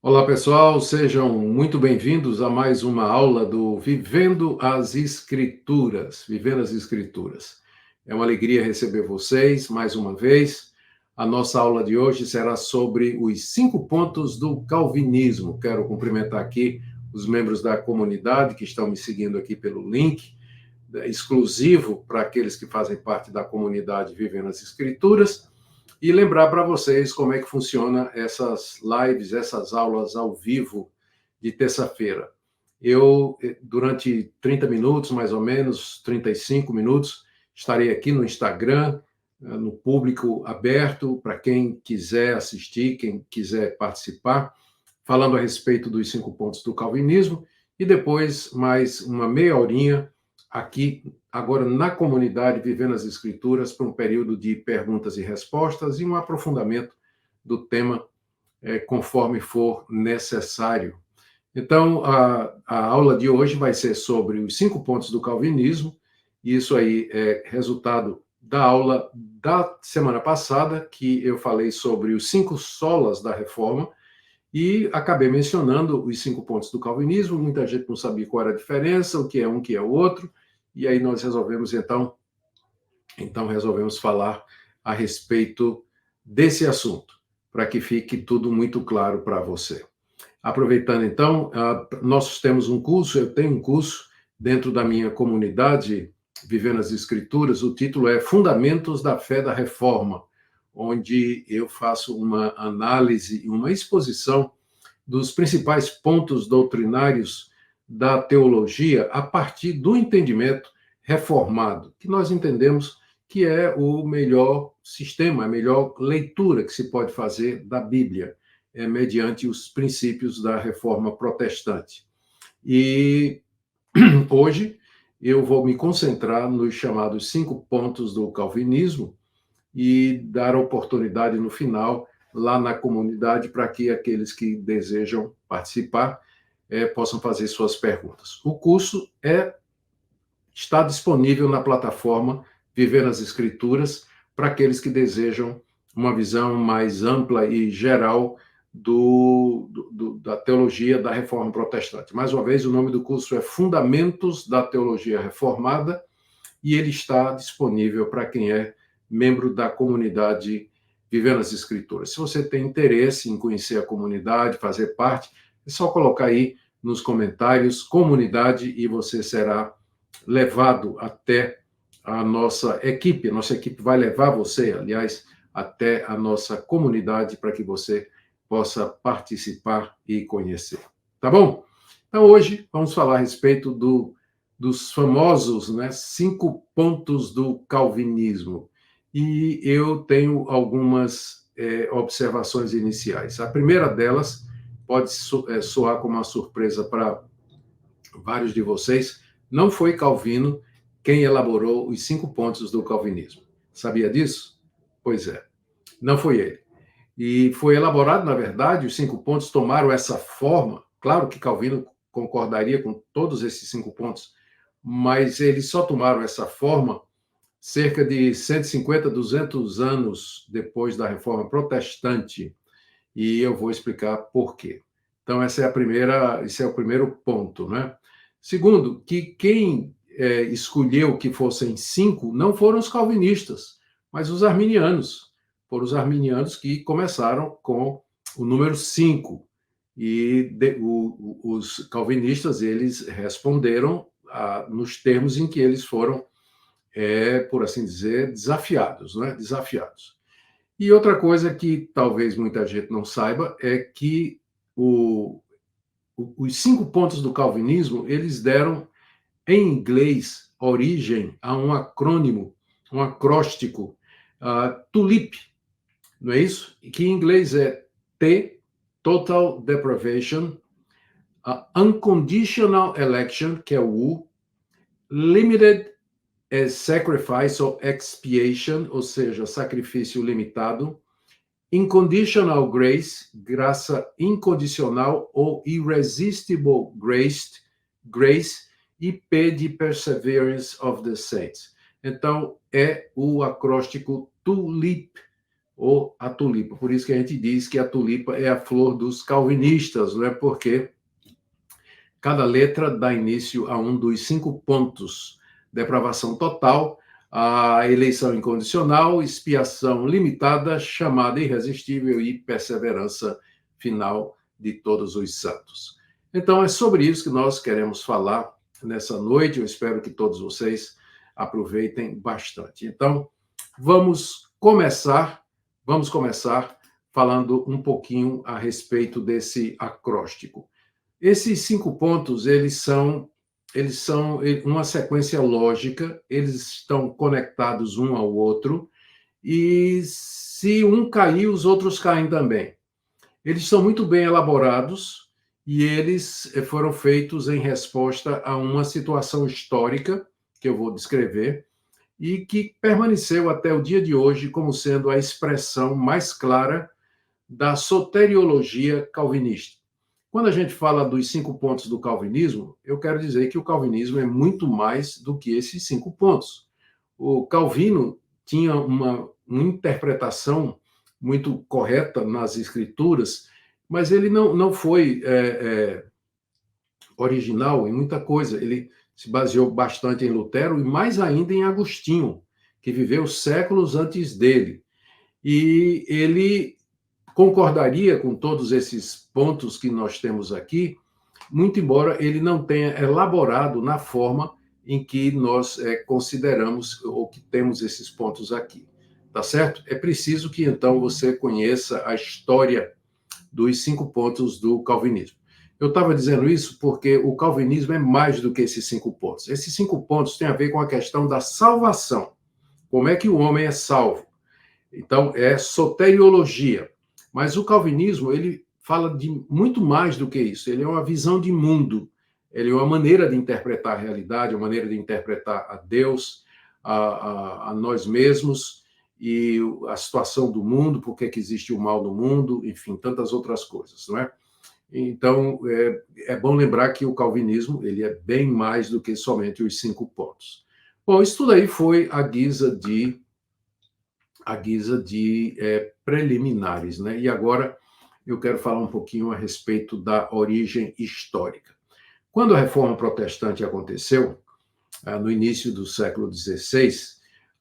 Olá, pessoal, sejam muito bem-vindos a mais uma aula do Vivendo as Escrituras. Vivendo as Escrituras. É uma alegria receber vocês mais uma vez. A nossa aula de hoje será sobre os 5 pontos do calvinismo. Quero cumprimentar aqui os membros da comunidade que estão me seguindo aqui pelo link exclusivo para aqueles que fazem parte da comunidade Vivendo as Escrituras. E lembrar para vocês como é que funciona essas lives, essas aulas ao vivo de terça-feira. Eu, durante 30 minutos, mais ou menos, 35 minutos, estarei aqui no Instagram, no público aberto, para quem quiser assistir, quem quiser participar, falando a respeito dos 5 pontos do calvinismo, e depois mais uma meia horinha aqui, agora na comunidade, Vivendo as Escrituras, para um período de perguntas e respostas e um aprofundamento do tema conforme for necessário. Então, a aula de hoje vai ser sobre os 5 pontos do calvinismo, e isso aí é resultado da aula da semana passada, que eu falei sobre os 5 solas da reforma, e acabei mencionando os 5 pontos do calvinismo. Muita gente não sabia qual era a diferença, o que é um, o que é o outro, e aí nós resolvemos, então resolvemos falar a respeito desse assunto, para que fique tudo muito claro para você. Aproveitando, então, nós temos um curso, eu tenho um curso dentro da minha comunidade, Vivendo as Escrituras, o título é Fundamentos da Fé da Reforma, onde eu faço uma análise e uma exposição dos principais pontos doutrinários da teologia a partir do entendimento reformado, que nós entendemos que é o melhor sistema, a melhor leitura que se pode fazer da Bíblia, mediante os princípios da reforma protestante. E hoje eu vou me concentrar nos chamados 5 pontos do calvinismo e dar oportunidade no final lá na comunidade para que aqueles que desejam participar possam fazer suas perguntas. O curso está disponível na plataforma Viver nas Escrituras para aqueles que desejam uma visão mais ampla e geral da teologia da Reforma Protestante. Mais uma vez, o nome do curso é Fundamentos da Teologia Reformada e ele está disponível para quem é membro da comunidade Vivendo as Escrituras. Se você tem interesse em conhecer a comunidade, fazer parte, é só colocar aí nos comentários comunidade e você será levado até a nossa equipe. A nossa equipe vai levar você, aliás, até a nossa comunidade para que você possa participar e conhecer. Tá bom? Então, hoje vamos falar a respeito dos famosos 5 pontos do calvinismo. E eu tenho algumas observações iniciais. A primeira delas pode soar como uma surpresa para vários de vocês, não foi Calvino quem elaborou os 5 pontos do calvinismo. Sabia disso? Pois é, não foi ele. E foi elaborado, na verdade, os 5 pontos tomaram essa forma. Claro que Calvino concordaria com todos esses 5 pontos, mas eles só tomaram essa forma cerca de 150, 200 anos depois da Reforma Protestante. E eu vou explicar por quê. Então, esse é o primeiro ponto, né? Segundo, que quem escolheu que fossem 5 não foram os calvinistas, mas os arminianos. Foram os arminianos que começaram com o número 5. E os calvinistas, eles responderam nos termos em que eles foram, por assim dizer, desafiados, né? Desafiados. E outra coisa que talvez muita gente não saiba é que os 5 pontos do calvinismo, eles deram, em inglês, origem a um acrônimo, um acróstico, TULIP, não é isso? Que em inglês é T, Total Deprivation, Unconditional Election, que é o U, Limited as Sacrifice or Expiation, ou seja, sacrifício limitado, Inconditional Grace, graça incondicional ou Irresistible Grace, e P de Perseverance of the Saints. Então, é o acróstico TULIP, ou a tulipa. Por isso que a gente diz que a tulipa é a flor dos calvinistas, não é? Porque cada letra dá início a um dos 5 pontos: depravação total, a eleição incondicional, expiação limitada, chamada irresistível e perseverança final de todos os santos. Então, é sobre isso que nós queremos falar nessa noite. Eu espero que todos vocês aproveitem bastante. Então, vamos começar falando um pouquinho a respeito desse acróstico. Esses 5 pontos, eles são uma sequência lógica, eles estão conectados um ao outro, e se um cair, os outros caem também. Eles são muito bem elaborados e eles foram feitos em resposta a uma situação histórica, que eu vou descrever, e que permaneceu até o dia de hoje como sendo a expressão mais clara da soteriologia calvinista. Quando a gente fala dos 5 pontos do calvinismo, eu quero dizer que o calvinismo é muito mais do que esses 5 pontos. O Calvino tinha uma interpretação muito correta nas escrituras, mas ele não foi original em muita coisa. Ele se baseou bastante em Lutero e mais ainda em Agostinho, que viveu séculos antes dele. E ele concordaria com todos esses pontos que nós temos aqui, muito embora ele não tenha elaborado na forma em que nós consideramos ou que temos esses pontos aqui. Tá certo? É preciso que, então, você conheça a história dos 5 pontos do calvinismo. Eu estava dizendo isso porque o calvinismo é mais do que esses 5 pontos. Esses 5 pontos têm a ver com a questão da salvação. Como é que o homem é salvo? Então, é soteriologia. Mas o calvinismo, ele fala de muito mais do que isso. Ele é uma visão de mundo. Ele é uma maneira de interpretar a realidade, uma maneira de interpretar a Deus, a nós mesmos e a situação do mundo, por que existe o mal no mundo, enfim, tantas outras coisas, não é? Então, é bom lembrar que o calvinismo ele é bem mais do que somente os 5 pontos. Bom, isso tudo aí foi à guisa de preliminares, né? E agora eu quero falar um pouquinho a respeito da origem histórica. Quando a Reforma Protestante aconteceu, no início do século XVI,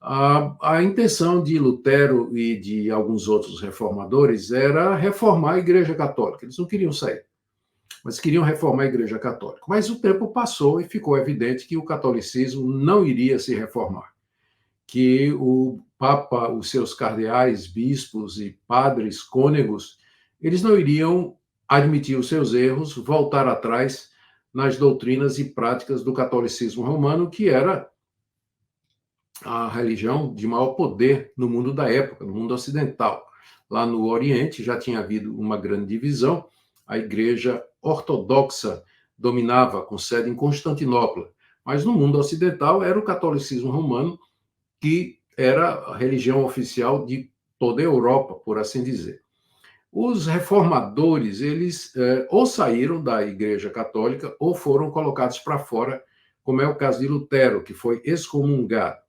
a intenção de Lutero e de alguns outros reformadores era reformar a Igreja Católica. Eles não queriam sair, mas queriam reformar a Igreja Católica. Mas o tempo passou e ficou evidente que o catolicismo não iria se reformar, que o Papa, os seus cardeais, bispos e padres cônegos, eles não iriam admitir os seus erros, voltar atrás nas doutrinas e práticas do catolicismo romano, que era a religião de maior poder no mundo da época, no mundo ocidental. Lá no Oriente já tinha havido uma grande divisão, a Igreja Ortodoxa dominava, com sede em Constantinopla, mas no mundo ocidental era o catolicismo romano, que era a religião oficial de toda a Europa, por assim dizer. Os reformadores, eles ou saíram da Igreja Católica ou foram colocados para fora, como é o caso de Lutero, que foi excomungado.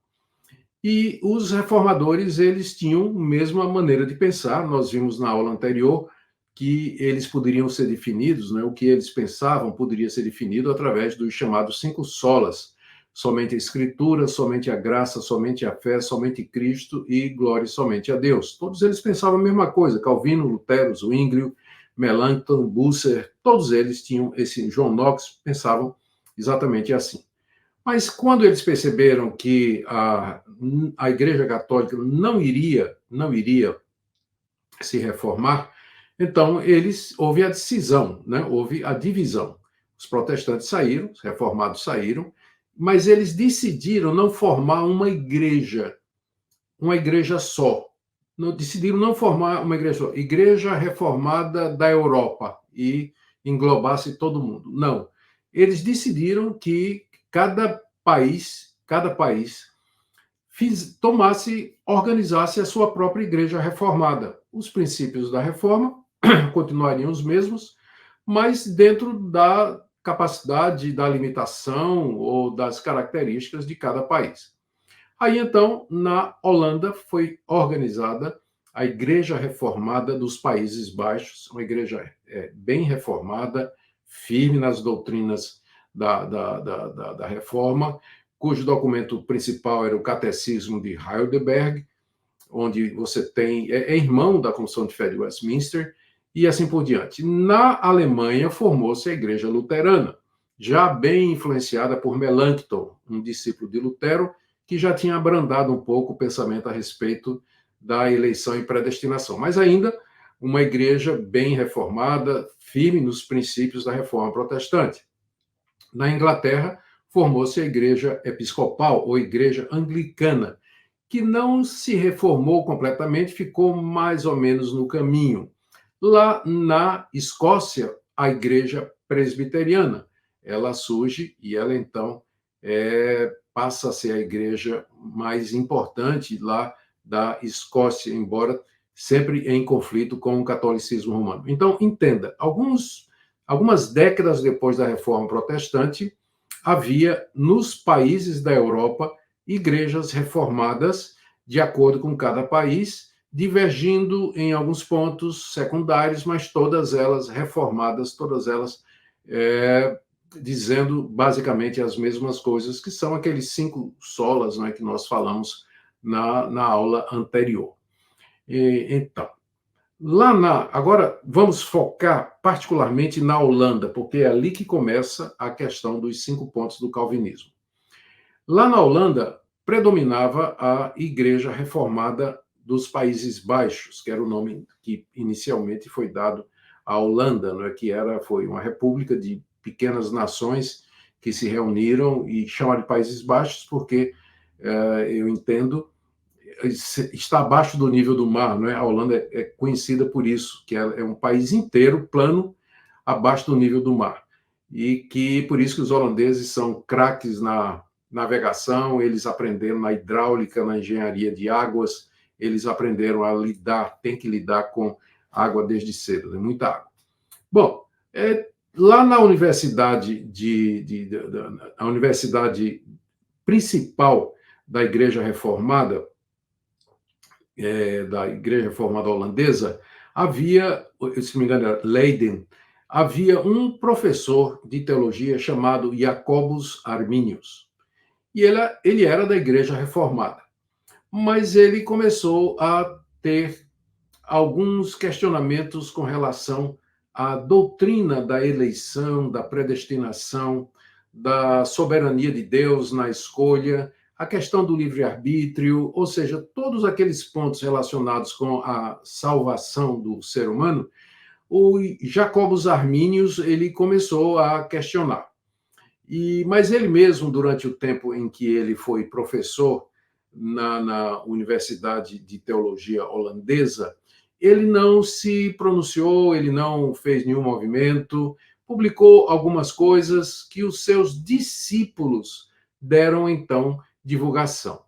E os reformadores, eles tinham a mesma maneira de pensar. Nós vimos na aula anterior que eles poderiam ser definidos, né, o que eles pensavam poderia ser definido através dos chamados 5 solas: somente a Escritura, somente a graça, somente a fé, somente Cristo e glória somente a Deus. Todos eles pensavam a mesma coisa: Calvino, Lutero, Zwinglio, Melanchthon, Bucer, todos eles tinham John Knox, pensavam exatamente assim. Mas quando eles perceberam que a Igreja Católica não iria se reformar, então houve a decisão, né? Houve a divisão. Os protestantes saíram, os reformados saíram, mas eles decidiram não formar uma igreja só. Decidiram não formar uma igreja só, Igreja Reformada da Europa, e englobasse todo mundo. Não. Eles decidiram que cada país organizasse a sua própria igreja reformada. Os princípios da reforma continuariam os mesmos, mas dentro da capacidade, da limitação ou das características de cada país. Aí, então, na Holanda foi organizada a Igreja Reformada dos Países Baixos, uma igreja bem reformada, firme nas doutrinas da Reforma, cujo documento principal era o Catecismo de Heidelberg, onde você tem, irmão da Confissão de Fé de Westminster, e assim por diante. Na Alemanha, formou-se a Igreja Luterana, já bem influenciada por Melanchthon, um discípulo de Lutero, que já tinha abrandado um pouco o pensamento a respeito da eleição e predestinação, mas ainda uma igreja bem reformada, firme nos princípios da Reforma Protestante. Na Inglaterra, formou-se a Igreja Episcopal, ou Igreja Anglicana, que não se reformou completamente, ficou mais ou menos no caminho. Lá na Escócia, a Igreja Presbiteriana, ela surge e ela, então, passa a ser a igreja mais importante lá da Escócia, embora sempre em conflito com o catolicismo romano. Então, entenda, algumas décadas depois da Reforma Protestante, havia nos países da Europa igrejas reformadas de acordo com cada país, divergindo em alguns pontos secundários, mas todas elas reformadas, todas elas dizendo basicamente as mesmas coisas, que são aqueles 5 solas, né, que nós falamos na aula anterior. Então, agora vamos focar particularmente na Holanda, porque é ali que começa a questão dos 5 pontos do calvinismo. Lá na Holanda, predominava a Igreja Reformada dos Países Baixos, que era o nome que inicialmente foi dado à Holanda, né, que foi uma república de pequenas nações que se reuniram e chamaram de Países Baixos porque, eu entendo, está abaixo do nível do mar, não é? A Holanda é conhecida por isso, que é um país inteiro plano abaixo do nível do mar. E que por isso que os holandeses são craques na navegação, eles aprenderam na hidráulica, na engenharia de águas, eles aprenderam a tem que lidar com água desde cedo, né? Muita água. Bom, lá na universidade a universidade principal da Igreja Reformada, da Igreja Reformada Holandesa, havia, se não me engano, era Leiden, havia um professor de teologia chamado Jacobus Arminius. E ele era da Igreja Reformada. Mas ele começou a ter alguns questionamentos com relação à doutrina da eleição, da predestinação, da soberania de Deus na escolha, a questão do livre-arbítrio, ou seja, todos aqueles pontos relacionados com a salvação do ser humano, o Jacobus Arminius ele começou a questionar. Mas ele mesmo, durante o tempo em que ele foi professor na Universidade de Teologia Holandesa, ele não se pronunciou, ele não fez nenhum movimento, publicou algumas coisas que os seus discípulos deram, então, divulgação.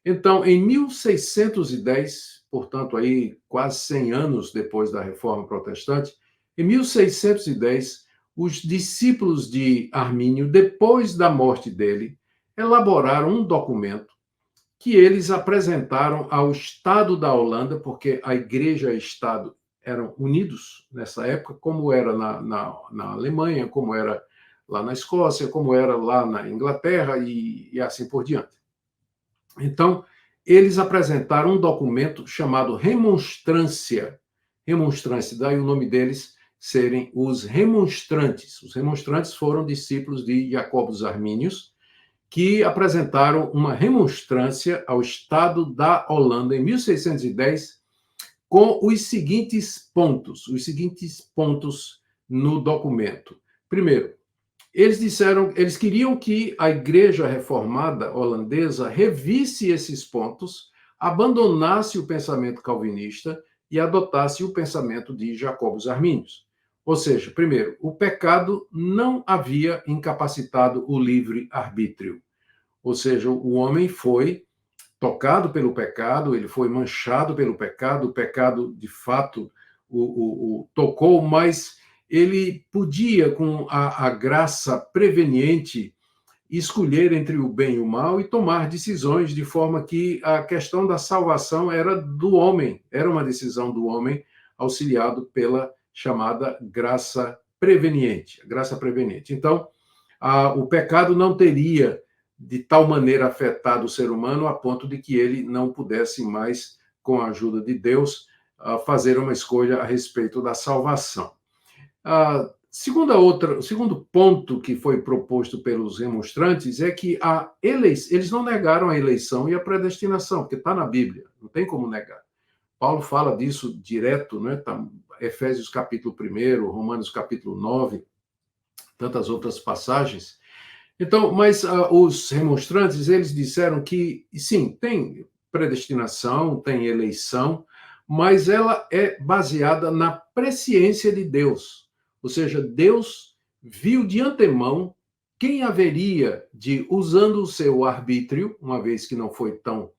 Então, em 1610, portanto, aí quase 100 anos depois da Reforma Protestante, em 1610, os discípulos de Armínio, depois da morte dele, elaboraram um documento que eles apresentaram ao Estado da Holanda, porque a igreja e o Estado eram unidos nessa época, como era na Alemanha, como era lá na Escócia, como era lá na Inglaterra e assim por diante. Então, eles apresentaram um documento chamado Remonstrância. Remonstrância, daí o nome deles serem os remonstrantes. Os remonstrantes foram discípulos de Jacobus Arminius, que apresentaram uma remonstrância ao Estado da Holanda em 1610 com os seguintes pontos no documento. Primeiro, eles queriam que a Igreja Reformada Holandesa revisse esses pontos, abandonasse o pensamento calvinista e adotasse o pensamento de Jacobus Arminius. Ou seja, primeiro, o pecado não havia incapacitado o livre-arbítrio. Ou seja, o homem foi tocado pelo pecado, ele foi manchado pelo pecado, o pecado, de fato, o tocou, mas ele podia, com a graça preveniente, escolher entre o bem e o mal e tomar decisões, de forma que a questão da salvação era do homem, era uma decisão do homem, auxiliado pela chamada graça preveniente. Graça preveniente. Então, o pecado não teria de tal maneira afetado o ser humano a ponto de que ele não pudesse mais, com a ajuda de Deus, fazer uma escolha a respeito da salvação. O segundo ponto que foi proposto pelos remonstrantes é que eles não negaram a eleição e a predestinação, porque está na Bíblia, não tem como negar. Paulo fala disso direto, né? Tá, Efésios capítulo 1, Romanos capítulo 9, tantas outras passagens. Então, mas os remonstrantes, eles disseram que, sim, tem predestinação, tem eleição, mas ela é baseada na presciência de Deus. Ou seja, Deus viu de antemão quem haveria de, usando o seu arbítrio, uma vez que não foi tão,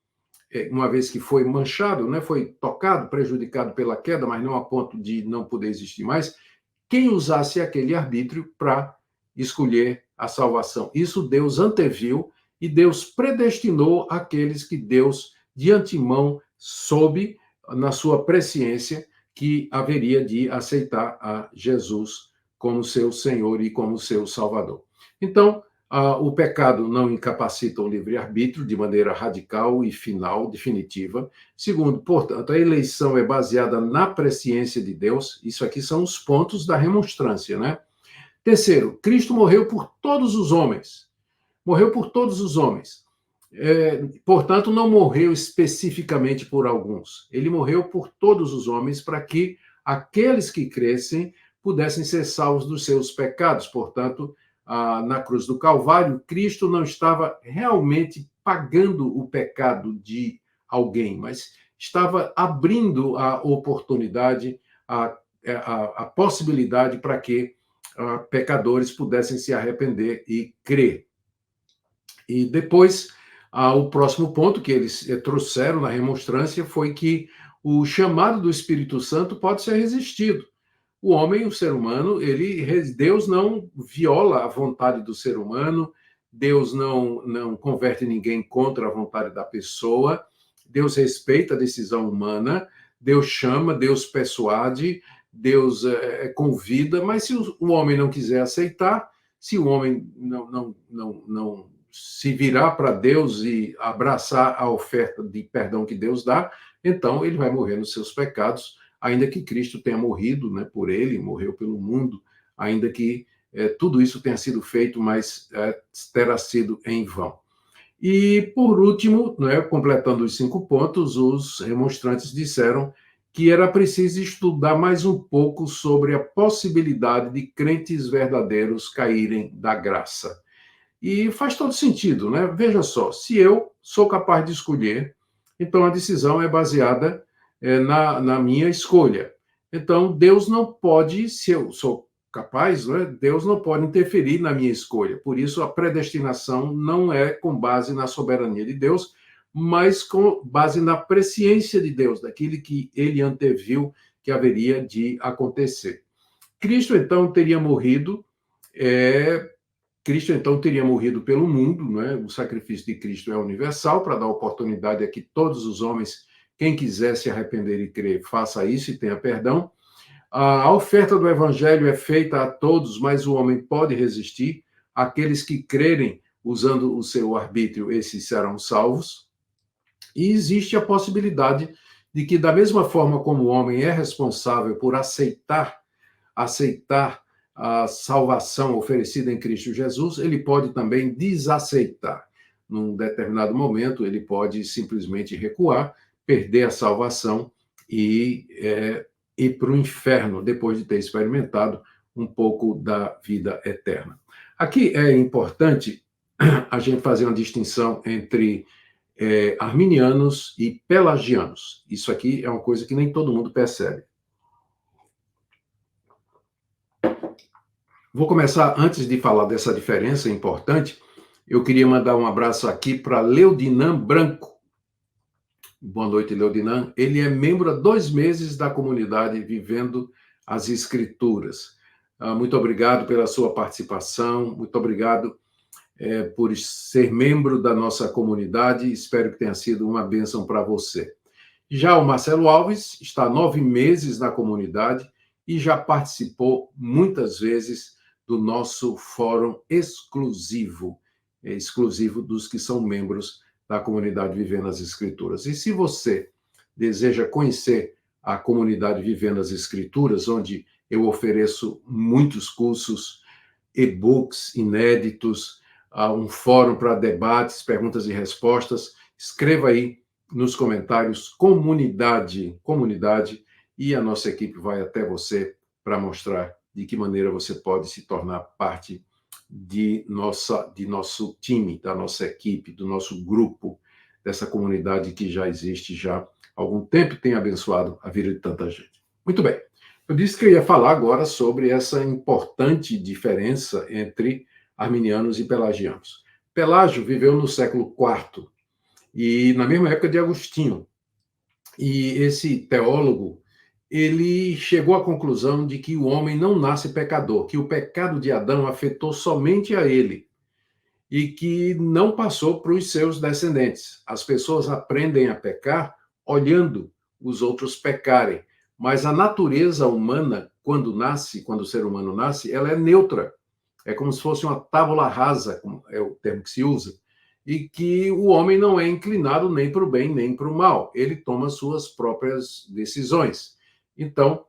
uma vez que foi manchado, né, foi tocado, prejudicado pela queda, mas não a ponto de não poder existir mais, quem usasse aquele arbítrio para escolher a salvação. Isso Deus anteviu e Deus predestinou aqueles que Deus, de antemão, soube, na sua presciência, que haveria de aceitar a Jesus como seu Senhor e como seu Salvador. Então, o pecado não incapacita o livre-arbítrio de maneira radical e final, definitiva. Segundo, portanto, a eleição é baseada na presciência de Deus. Isso aqui são os pontos da remonstrância, né? Terceiro, Cristo morreu por todos os homens. Morreu por todos os homens. Portanto, não morreu especificamente por alguns. Ele morreu por todos os homens para que aqueles que crescem pudessem ser salvos dos seus pecados. Portanto, na cruz do Calvário, Cristo não estava realmente pagando o pecado de alguém, mas estava abrindo a oportunidade, a possibilidade para que pecadores pudessem se arrepender e crer. E depois, o próximo ponto que eles trouxeram na remonstrância foi que o chamado do Espírito Santo pode ser resistido. O homem, o ser humano, Deus não viola a vontade do ser humano, Deus não converte ninguém contra a vontade da pessoa, Deus respeita a decisão humana, Deus chama, Deus persuade, Deus convida, mas se o homem não quiser aceitar, se o homem não se virar para Deus e abraçar a oferta de perdão que Deus dá, então ele vai morrer nos seus pecados, ainda que Cristo tenha morrido, né, por ele, morreu pelo mundo, ainda que tudo isso tenha sido feito, mas terá sido em vão. E, por último, né, completando os 5 pontos, os remonstrantes disseram que era preciso estudar mais um pouco sobre a possibilidade de crentes verdadeiros caírem da graça. E faz todo sentido, né? Veja só, se eu sou capaz de escolher, então a decisão é baseada na minha escolha. Então, Deus não pode, se eu sou capaz, né, Deus não pode interferir na minha escolha. Por isso, a predestinação não é com base na soberania de Deus, mas com base na presciência de Deus, daquilo que ele anteviu que haveria de acontecer. Cristo, então, teria morrido pelo mundo, né? O sacrifício de Cristo é universal, para dar oportunidade a que todos os homens, quem quiser se arrepender e crer, faça isso e tenha perdão. A oferta do evangelho é feita a todos, mas o homem pode resistir. Aqueles que crerem usando o seu arbítrio, esses serão salvos. E existe a possibilidade de que, da mesma forma como o homem é responsável por aceitar a salvação oferecida em Cristo Jesus, ele pode também desaceitar. Num determinado momento, ele pode simplesmente recuar, perder a salvação e ir para o inferno, depois de ter experimentado um pouco da vida eterna. Aqui é importante a gente fazer uma distinção entre arminianos e pelagianos. Isso aqui é uma coisa que nem todo mundo percebe. Vou começar, antes de falar dessa diferença importante, eu queria mandar um abraço aqui para Leodinan Branco. Boa noite, Leodinan. Ele é membro há 2 meses da comunidade Vivendo as Escrituras. Muito obrigado pela sua participação, muito obrigado por ser membro da nossa comunidade. Espero que tenha sido uma bênção para você. Já o Marcelo Alves está há 9 meses na comunidade e já participou muitas vezes do nosso fórum exclusivo dos que são membros da comunidade Vivendo as Escrituras. E se você deseja conhecer a comunidade Vivendo as Escrituras, onde eu ofereço muitos cursos, e-books inéditos, um fórum para debates, perguntas e respostas, escreva aí nos comentários comunidade, e a nossa equipe vai até você para mostrar de que maneira você pode se tornar parte de nosso time, da nossa equipe, do nosso grupo, dessa comunidade que já existe já há algum tempo e tem abençoado a vida de tanta gente. Muito bem. Eu disse que eu ia falar agora sobre essa importante diferença entre arminianos e pelagianos. Pelágio viveu no século IV, e na mesma época de Agostinho. E esse teólogo, ele chegou à conclusão de que o homem não nasce pecador, que o pecado de Adão afetou somente a ele e que não passou para os seus descendentes. As pessoas aprendem a pecar olhando os outros pecarem, mas a natureza humana, quando o ser humano nasce, ela é neutra. É como se fosse uma tábula rasa, como é o termo que se usa, e que o homem não é inclinado nem para o bem nem para o mal. Ele toma suas próprias decisões. Então,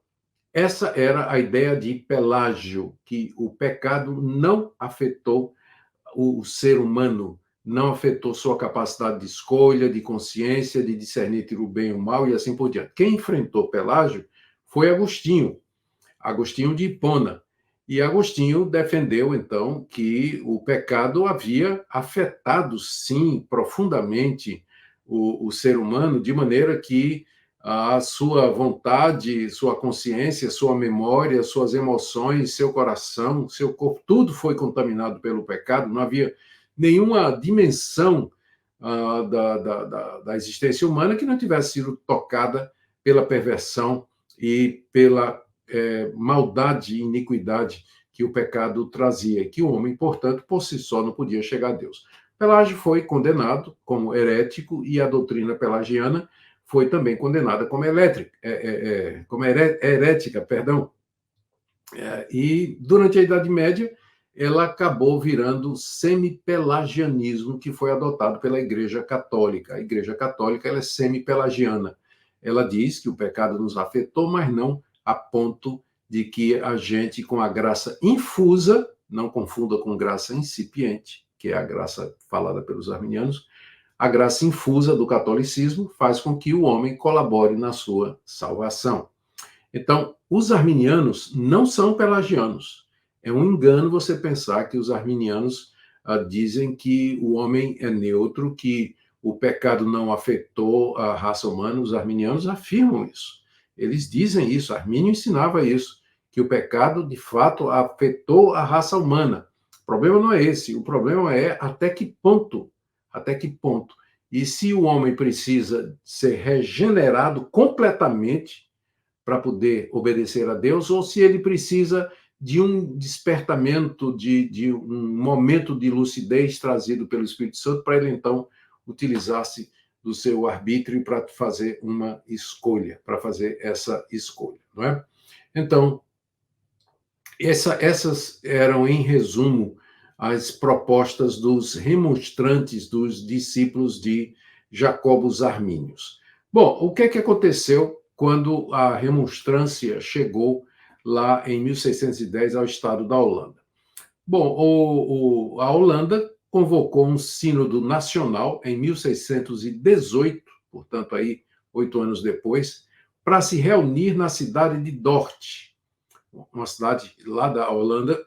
essa era a ideia de Pelágio, que o pecado não afetou o ser humano, não afetou sua capacidade de escolha, de consciência, de discernir entre o bem e o mal e assim por diante. Quem enfrentou Pelágio foi Agostinho de Hipona. E Agostinho defendeu, então, que o pecado havia afetado, sim, profundamente o ser humano, de maneira que a sua vontade, sua consciência, sua memória, suas emoções, seu coração, seu corpo, tudo foi contaminado pelo pecado, não havia nenhuma dimensão da existência humana que não tivesse sido tocada pela perversão e pela maldade e iniquidade que o pecado trazia, e que o homem, portanto, por si só não podia chegar a Deus. Pelágio foi condenado como herético e a doutrina pelagiana foi também condenada como herética, perdão. E durante a Idade Média, ela acabou virando semi-pelagianismo, que foi adotado pela Igreja Católica. A Igreja Católica ela é semi-pelagiana. Ela diz que o pecado nos afetou, mas não a ponto de que a gente, com a graça infusa, não confunda com graça incipiente, que é a graça falada pelos arminianos, a graça infusa do catolicismo faz com que o homem colabore na sua salvação. Então, os arminianos não são pelagianos. É um engano você pensar que os arminianos dizem que o homem é neutro, que o pecado não afetou a raça humana. Os arminianos afirmam isso. Eles dizem isso, Armínio ensinava isso, que o pecado, de fato, afetou a raça humana. O problema não é esse, o problema é até que ponto. Até que ponto. E se o homem precisa ser regenerado completamente para poder obedecer a Deus, ou se ele precisa de um despertamento, de um momento de lucidez trazido pelo Espírito Santo, para ele, então, utilizar-se do seu arbítrio para fazer uma escolha, para fazer essa escolha, não é? Então, essas eram, em resumo, as propostas dos remonstrantes, dos discípulos de Jacobo os Armínios. Bom, o que é que aconteceu quando a remonstrância chegou lá em 1610 ao estado da Holanda? Bom, a Holanda convocou um sínodo nacional em 1618, portanto, aí 8 anos depois, para se reunir na cidade de Dort, uma cidade lá da Holanda,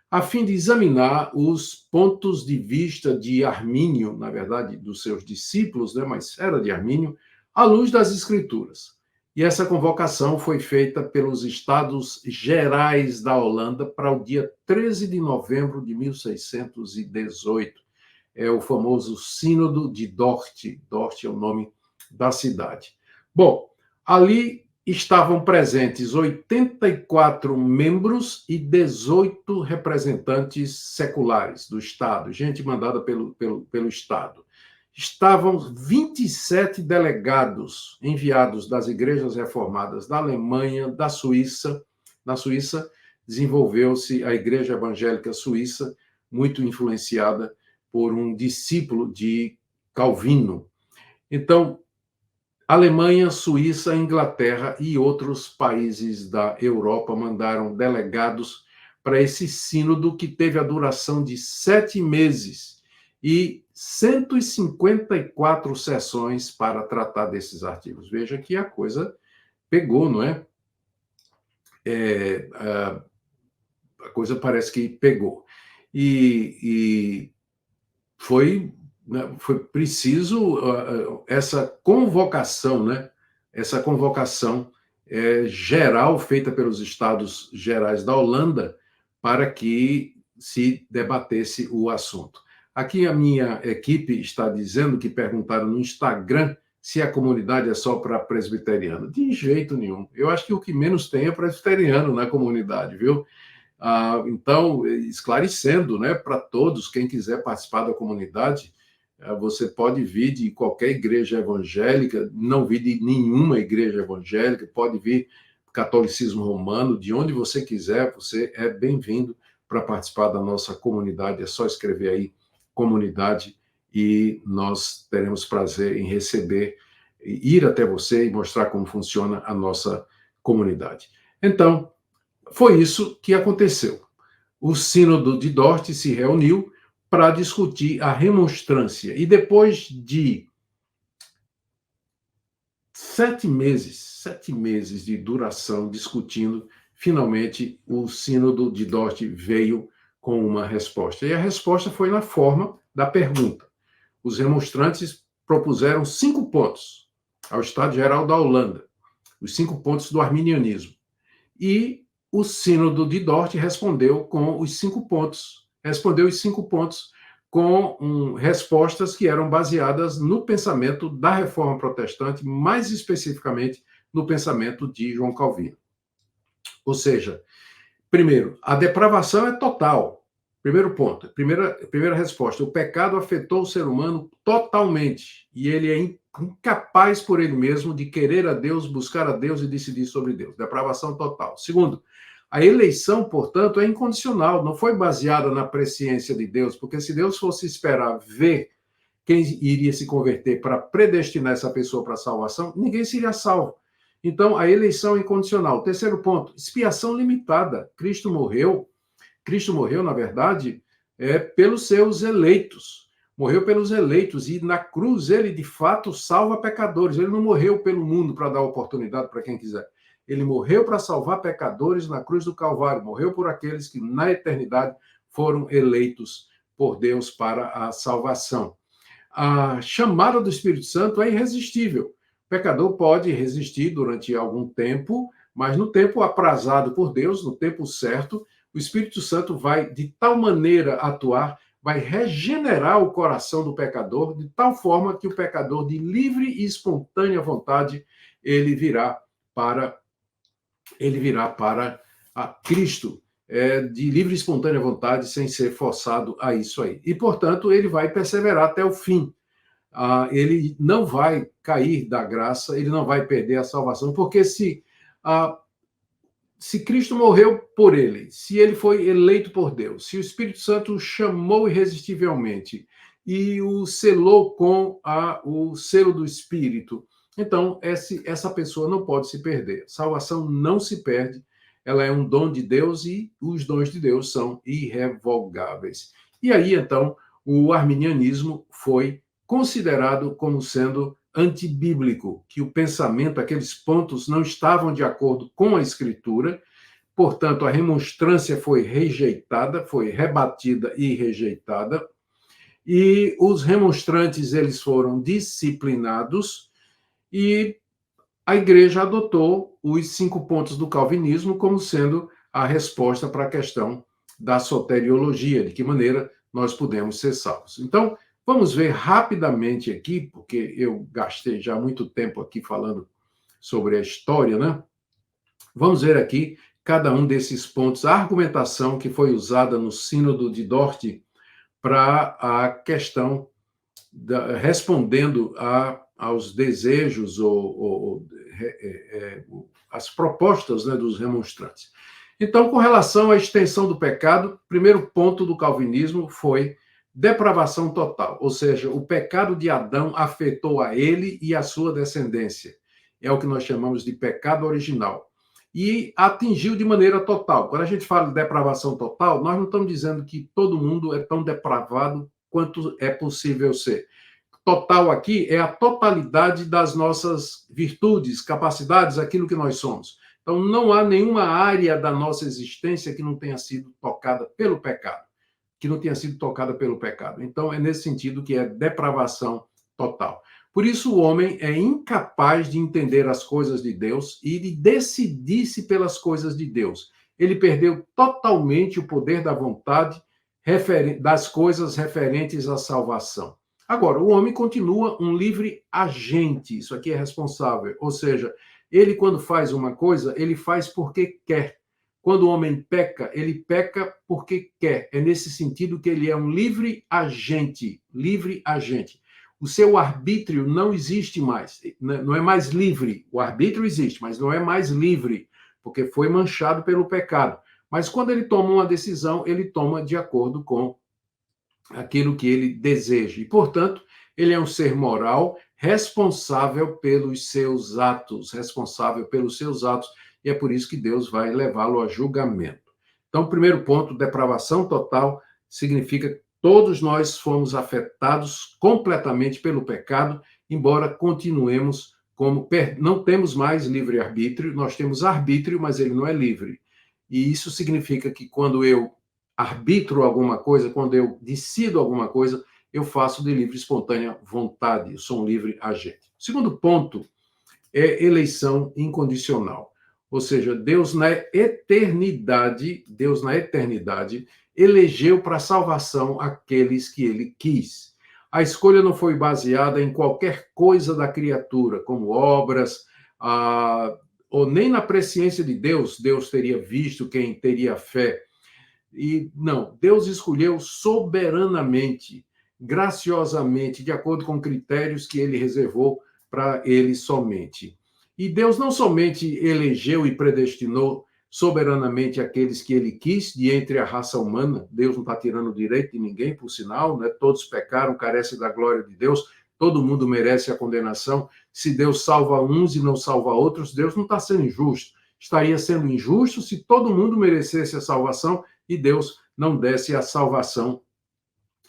a fim de examinar os pontos de vista de Armínio, na verdade, dos seus discípulos, né, mas era de Armínio, à luz das Escrituras. E essa convocação foi feita pelos Estados Gerais da Holanda para o dia 13 de novembro de 1618. É o famoso Sínodo de Dort. Dort é o nome da cidade. Bom, ali estavam presentes 84 membros e 18 representantes seculares do Estado, gente mandada pelo Estado. Estavam 27 delegados enviados das igrejas reformadas da Alemanha, da Suíça. Na Suíça, desenvolveu-se a Igreja Evangélica Suíça, muito influenciada por um discípulo de Calvino. Então, Alemanha, Suíça, Inglaterra e outros países da Europa mandaram delegados para esse sínodo que teve a duração de 7 meses e 154 sessões para tratar desses artigos. Veja que a coisa pegou, não é? A coisa parece que pegou. E foi preciso essa convocação, né? Essa convocação geral feita pelos Estados Gerais da Holanda para que se debatesse o assunto. Aqui a minha equipe está dizendo que perguntaram no Instagram se a comunidade é só para presbiteriano. De jeito nenhum. Eu acho que o que menos tem é presbiteriano na comunidade, viu? Então, esclarecendo, né, para todos, quem quiser participar da comunidade, você pode vir de qualquer igreja evangélica, não vir de nenhuma igreja evangélica, pode vir do catolicismo romano, de onde você quiser, você é bem-vindo para participar da nossa comunidade. É só escrever aí comunidade e nós teremos prazer em receber, ir até você e mostrar como funciona a nossa comunidade. Então, foi isso que aconteceu. O Sínodo de Dort se reuniu para discutir a remonstrância. E depois de 7 meses de duração discutindo, finalmente o Sínodo de Dort veio com uma resposta. E a resposta foi na forma da pergunta. Os remonstrantes propuseram 5 pontos ao Estado-Geral da Holanda, os 5 pontos do arminianismo. E o Sínodo de Dort respondeu com os 5 pontos. Respondeu os 5 pontos com respostas que eram baseadas no pensamento da Reforma Protestante, mais especificamente no pensamento de João Calvino. Ou seja, primeiro, a depravação é total. Primeiro ponto, primeira resposta, o pecado afetou o ser humano totalmente e ele é incapaz por ele mesmo de querer a Deus, buscar a Deus e decidir sobre Deus. Depravação total. Segundo, a eleição, portanto, é incondicional, não foi baseada na presciência de Deus, porque se Deus fosse esperar ver quem iria se converter para predestinar essa pessoa para a salvação, ninguém seria salvo. Então, a eleição é incondicional. Terceiro ponto, expiação limitada. Cristo morreu, na verdade, pelos seus eleitos. Morreu pelos eleitos e na cruz ele, de fato, salva pecadores. Ele não morreu pelo mundo para dar oportunidade para quem quiser. Ele morreu para salvar pecadores na cruz do Calvário. Morreu por aqueles que, na eternidade, foram eleitos por Deus para a salvação. A chamada do Espírito Santo é irresistível. O pecador pode resistir durante algum tempo, mas no tempo aprazado por Deus, no tempo certo, o Espírito Santo vai, de tal maneira, atuar, vai regenerar o coração do pecador, de tal forma que o pecador, de livre e espontânea vontade, ele virá para a Cristo, de livre e espontânea vontade, sem ser forçado a isso aí. E, portanto, ele vai perseverar até o fim. Ele não vai cair da graça, ele não vai perder a salvação, porque se Cristo morreu por ele, se ele foi eleito por Deus, se o Espírito Santo o chamou irresistivelmente e o selou com o selo do Espírito, então essa pessoa não pode se perder. Salvação não se perde, ela é um dom de Deus e os dons de Deus são irrevogáveis. E aí, então, o arminianismo foi considerado como sendo antibíblico, que o pensamento, aqueles pontos não estavam de acordo com a Escritura, portanto, a remonstrância foi rejeitada, foi rebatida e rejeitada, e os remonstrantes eles foram disciplinados e a igreja adotou os 5 pontos do calvinismo como sendo a resposta para a questão da soteriologia, de que maneira nós podemos ser salvos. Então, vamos ver rapidamente aqui, porque eu gastei já muito tempo aqui falando sobre a história, né? Vamos ver aqui cada um desses pontos, a argumentação que foi usada no Sínodo de Dort para a questão, respondendo aos desejos ou as propostas, né, dos remonstrantes. Então, com relação à extensão do pecado, o primeiro ponto do calvinismo foi depravação total, ou seja, o pecado de Adão afetou a ele e a sua descendência. É o que nós chamamos de pecado original. E atingiu de maneira total. Quando a gente fala de depravação total, nós não estamos dizendo que todo mundo é tão depravado quanto é possível ser. Total aqui é a totalidade das nossas virtudes, capacidades, aquilo que nós somos. Então, não há nenhuma área da nossa existência que não tenha sido tocada pelo pecado, que não tenha sido tocada pelo pecado. Então, é nesse sentido que é depravação total. Por isso, o homem é incapaz de entender as coisas de Deus e de decidir-se pelas coisas de Deus. Ele perdeu totalmente o poder da vontade das coisas referentes à salvação. Agora, o homem continua um livre agente, isso aqui é responsável, ou seja, ele quando faz uma coisa, ele faz porque quer. Quando o homem peca, ele peca porque quer. É nesse sentido que ele é um livre agente, livre agente. O seu arbítrio não existe mais, não é mais livre. O arbítrio existe, mas não é mais livre, porque foi manchado pelo pecado. Mas quando ele toma uma decisão, ele toma de acordo com aquilo que ele deseja. E, portanto, ele é um ser moral responsável pelos seus atos, e é por isso que Deus vai levá-lo a julgamento. Então, primeiro ponto, depravação total, significa que todos nós fomos afetados completamente pelo pecado, embora continuemos como não temos mais livre-arbítrio, nós temos arbítrio, mas ele não é livre. E isso significa que quando eu arbitro alguma coisa, quando eu decido alguma coisa, eu faço de livre e espontânea vontade, eu sou um livre agente. O segundo ponto é eleição incondicional. Ou seja, Deus na eternidade, elegeu para salvação aqueles que ele quis. A escolha não foi baseada em qualquer coisa da criatura, como obras, ou nem na presciência de Deus, Deus teria visto quem teria fé. E não, Deus escolheu soberanamente, graciosamente, de acordo com critérios que ele reservou para ele somente. E Deus não somente elegeu e predestinou soberanamente aqueles que ele quis, de entre a raça humana, Deus não está tirando o direito de ninguém, por sinal, né? Todos pecaram, carecem da glória de Deus, todo mundo merece a condenação. Se Deus salva uns e não salva outros, Deus não está sendo injusto. Estaria sendo injusto se todo mundo merecesse a salvação e Deus não desse a salvação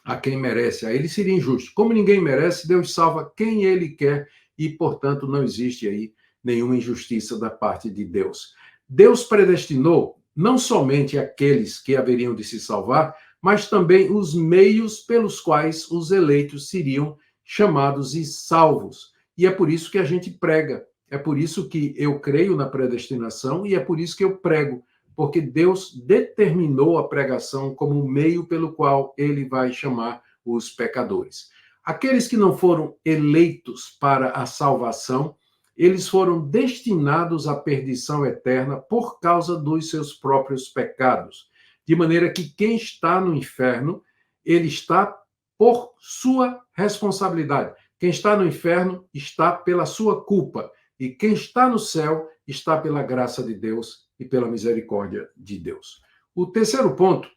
a quem merece. Aí ele seria injusto. Como ninguém merece, Deus salva quem ele quer e, portanto, não existe aí nenhuma injustiça da parte de Deus. Deus predestinou não somente aqueles que haveriam de se salvar, mas também os meios pelos quais os eleitos seriam chamados e salvos. E é por isso que a gente prega. É por isso que eu creio na predestinação e é por isso que eu prego, porque Deus determinou a pregação como o meio pelo qual ele vai chamar os pecadores. Aqueles que não foram eleitos para a salvação, eles foram destinados à perdição eterna por causa dos seus próprios pecados. De maneira que quem está no inferno, ele está por sua responsabilidade. Quem está no inferno está pela sua culpa. E quem está no céu está pela graça de Deus e pela misericórdia de Deus. O terceiro ponto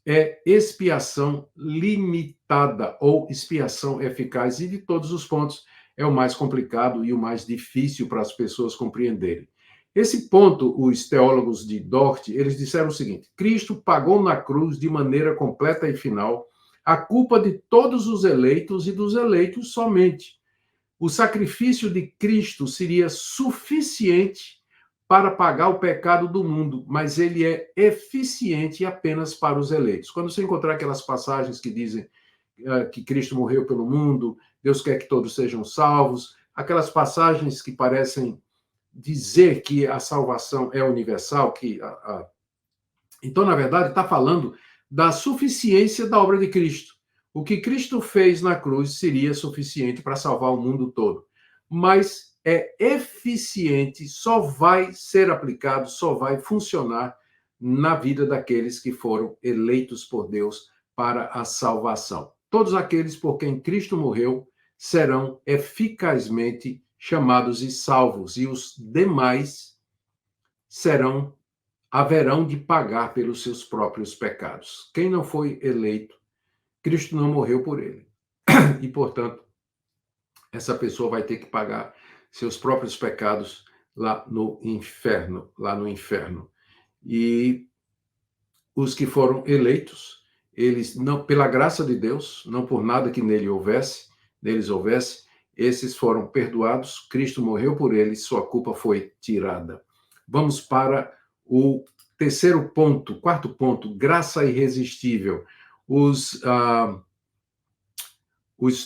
é expiação limitada ou expiação eficaz. E de todos os pontos, é o mais complicado e o mais difícil para as pessoas compreenderem. Esse ponto, os teólogos de Dort, eles disseram o seguinte: Cristo pagou na cruz de maneira completa e final a culpa de todos os eleitos e dos eleitos somente. O sacrifício de Cristo seria suficiente para pagar o pecado do mundo, mas ele é eficiente apenas para os eleitos. Quando você encontrar aquelas passagens que dizem que Cristo morreu pelo mundo, Deus quer que todos sejam salvos, aquelas passagens que parecem dizer que a salvação é universal, então, na verdade, está falando da suficiência da obra de Cristo. O que Cristo fez na cruz seria suficiente para salvar o mundo todo. Mas é eficiente, só vai ser aplicado, só vai funcionar na vida daqueles que foram eleitos por Deus para a salvação. Todos aqueles por quem Cristo morreu serão eficazmente chamados e salvos, e os demais haverão de pagar pelos seus próprios pecados. Quem não foi eleito, Cristo não morreu por ele. E, portanto, essa pessoa vai ter que pagar seus próprios pecados lá no inferno, E os que foram eleitos, eles não, pela graça de Deus, não por nada que neles houvesse, esses foram perdoados, Cristo morreu por eles, sua culpa foi tirada. Vamos para o quarto ponto, graça irresistível. Os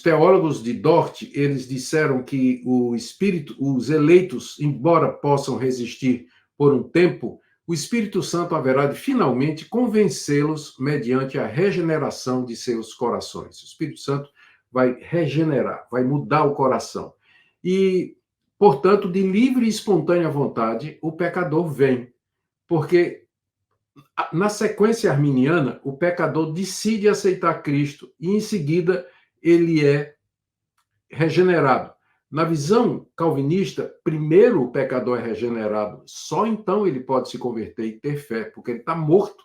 teólogos de Dort, eles disseram que os eleitos, embora possam resistir por um tempo, o Espírito Santo haverá de finalmente convencê-los mediante a regeneração de seus corações. O Espírito Santo vai regenerar, vai mudar o coração. E, portanto, de livre e espontânea vontade, o pecador vem. Porque, na sequência arminiana, o pecador decide aceitar Cristo e, em seguida, ele é regenerado. Na visão calvinista, primeiro o pecador é regenerado, só então ele pode se converter e ter fé, porque ele está morto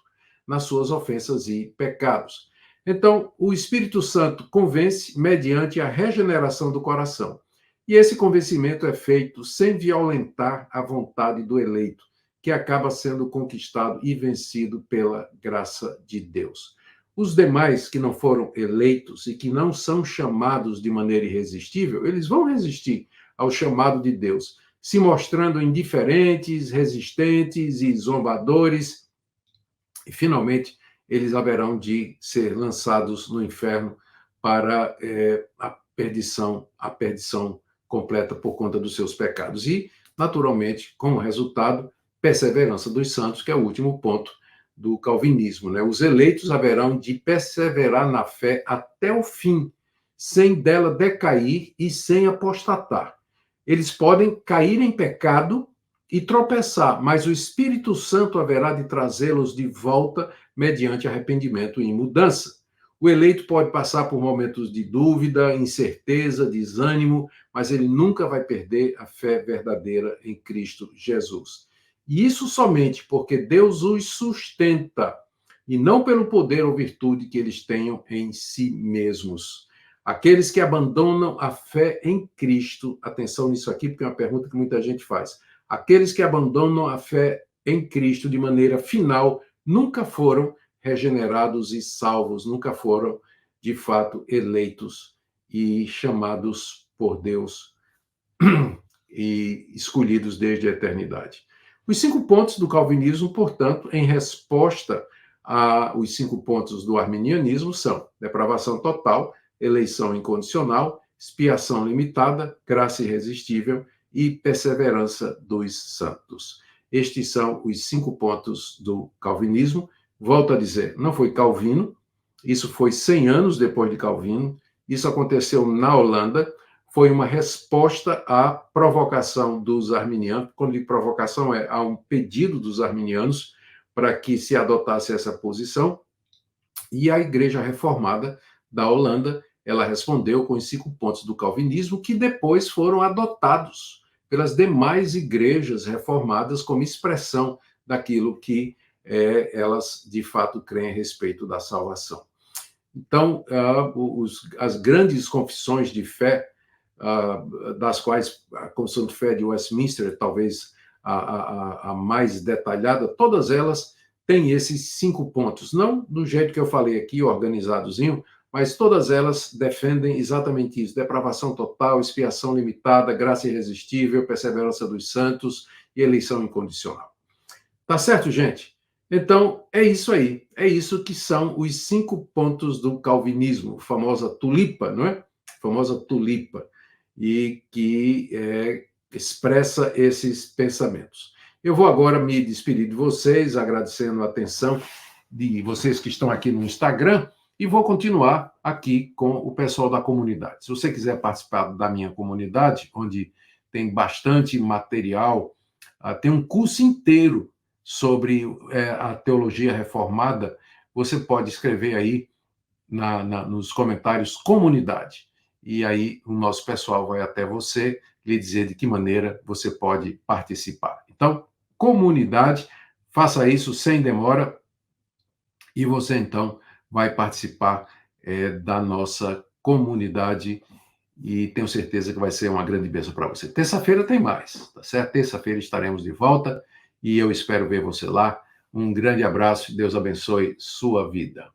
nas suas ofensas e pecados. Então, o Espírito Santo convence mediante a regeneração do coração. E esse convencimento é feito sem violentar a vontade do eleito, que acaba sendo conquistado e vencido pela graça de Deus. Os demais que não foram eleitos e que não são chamados de maneira irresistível, eles vão resistir ao chamado de Deus, se mostrando indiferentes, resistentes e zombadores, e finalmente eles haverão de ser lançados no inferno para a perdição completa por conta dos seus pecados. E, naturalmente, como resultado, perseverança dos santos, que é o último ponto do calvinismo, né? Os eleitos haverão de perseverar na fé até o fim, sem dela decair e sem apostatar. Eles podem cair em pecado e tropeçar, mas o Espírito Santo haverá de trazê-los de volta mediante arrependimento e mudança. O eleito pode passar por momentos de dúvida, incerteza, desânimo, mas ele nunca vai perder a fé verdadeira em Cristo Jesus. E isso somente porque Deus os sustenta, e não pelo poder ou virtude que eles tenham em si mesmos. Aqueles que abandonam a fé em Cristo, atenção nisso aqui, porque é uma pergunta que muita gente faz. Aqueles que abandonam a fé em Cristo de maneira final, nunca foram regenerados e salvos, nunca foram, de fato, eleitos e chamados por Deus e escolhidos desde a eternidade. Os 5 pontos do calvinismo, portanto, em resposta aos 5 pontos do arminianismo são depravação total, eleição incondicional, expiação limitada, graça irresistível e perseverança dos santos. Estes são os 5 pontos do calvinismo. Volto a dizer, não foi Calvino, isso foi 100 anos depois de Calvino, isso aconteceu na Holanda, foi uma resposta à provocação dos arminianos. Quando digo provocação, a um pedido dos arminianos para que se adotasse essa posição. E a Igreja Reformada da Holanda, ela respondeu com os 5 pontos do calvinismo, que depois foram adotados pelas demais igrejas reformadas como expressão daquilo que elas, de fato, creem a respeito da salvação. Então, as grandes confissões de fé, das quais a Confissão de Fé de Westminster, talvez a mais detalhada, todas elas têm esses 5 pontos. Não do jeito que eu falei aqui, organizadozinho, mas todas elas defendem exatamente isso: depravação total, expiação limitada, graça irresistível, perseverança dos santos e eleição incondicional. Tá certo, gente? Então, é isso aí. É isso que são os 5 pontos do calvinismo, famosa tulipa, não é? Famosa tulipa, e que expressa esses pensamentos. Eu vou agora me despedir de vocês, agradecendo a atenção de vocês que estão aqui no Instagram, e vou continuar aqui com o pessoal da comunidade. Se você quiser participar da minha comunidade, onde tem bastante material, tem um curso inteiro sobre a teologia reformada. Você pode escrever aí nos comentários comunidade. E aí o nosso pessoal vai até você lhe dizer de que maneira você pode participar. Então, comunidade, faça isso sem demora e você então vai participar da nossa comunidade e tenho certeza que vai ser uma grande bênção para você. Terça-feira tem mais, tá certo? Terça-feira estaremos de volta e eu espero ver você lá. Um grande abraço e Deus abençoe sua vida.